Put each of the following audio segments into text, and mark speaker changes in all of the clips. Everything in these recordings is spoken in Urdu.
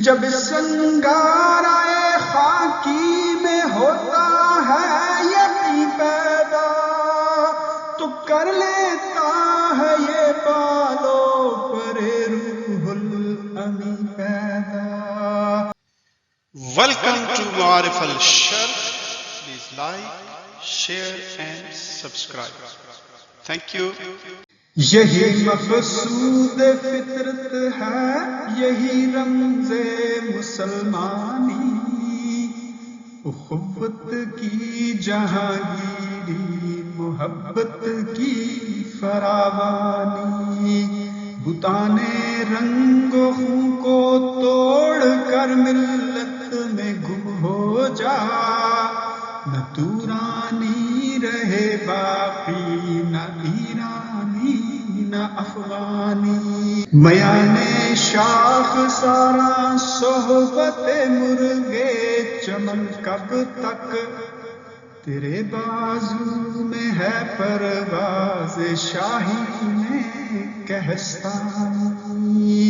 Speaker 1: جب سنگارائے خاکی میں ہوتا ہے یقین پیدا تو کر لیتا ہے یہ بالو پر روح الامی پیدا.
Speaker 2: Welcome to Ma'arif al-Sharq. Please like, share and subscribe. Thank you.
Speaker 1: یہی مقصود فطرت ہے، یہی رمز مسلمانی، اخوت کی جہانگیری، محبت کی فراوانی. بتانے رنگ و خون کو توڑ کر ملت میں گم ہو جا، نہ تورانی رہے باقی، نہ ایرانی نہ افغانی. میان شاخ سارا صحبت مرغے چمن کب تک، تیرے بازو میں ہے پرواز شاہی میں کہستانی.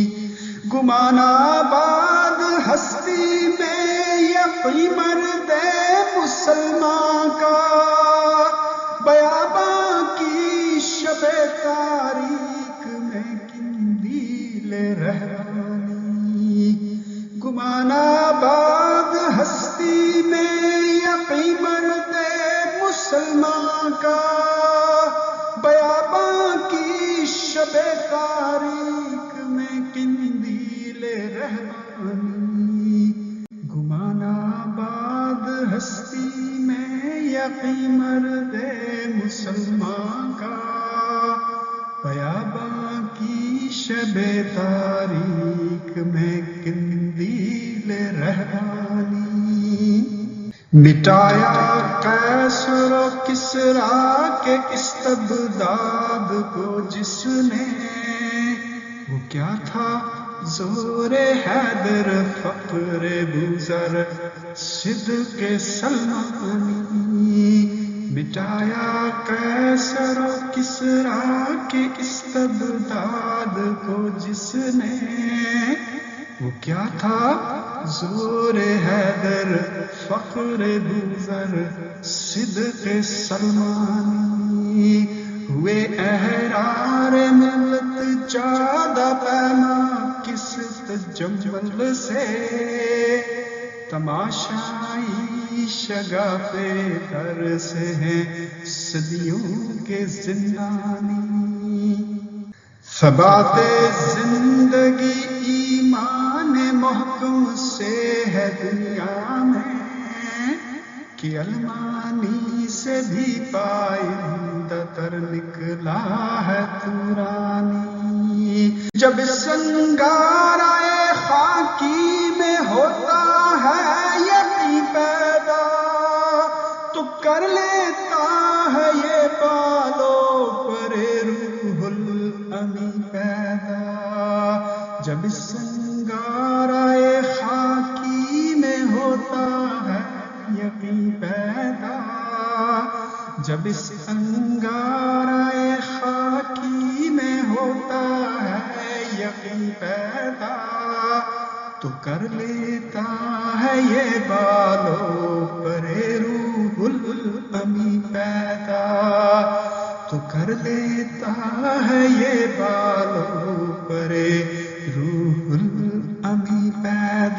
Speaker 1: گمان آباد ہستی میں یقین مرد مسلمان کا، بیاباں کی شب تاریک میں قندیل رحمانی. گمان آباد ہستی میں یقین مرد مسلمان کا، بیاباں کی شب تاریک میں قندیل رحمانی. گمان آباد ہستی میں یقین مرد مسلمان کا، بیاباں کی شب تاریک میں قندیل رحمانی. مٹایا قیصر و کسریٰ کے استبداد کو جس نے، وہ کیا تھا زور حیدر، فقر بوذر، صدق سلمانی. مٹایا قیصر و کسریٰ کے استبداد کو جس نے، وہ کیا تھا زور حیدر، فقر بوذر، صدق سلمانی. ہوئے احرار ملت جادہ پیما کس تجمل سے، تماشائی شگاف در سے ہیں صدیوں کے زندانی. ثبات زندگی ایمان محکم سے ہے دنیا میں، کہ المانی سے بھی پائندہ تر نکلا ہے تورانی. جب سنگارائے خاکی میں ہوتا ہے یقین پیدا تو کر لیتا ہے یہ بالو پر روح الامی پیدا. جب سنگارائے خاکی میں ہوتا ہے یقین پیدا، جب اس انگارائے خاکی میں ہوتا ہے یقین پیدا تو کر لیتا ہے یہ بالو پر روح الامی پیدا. تو کر لیتا ہے یہ بالو پر روح الامی پیدا.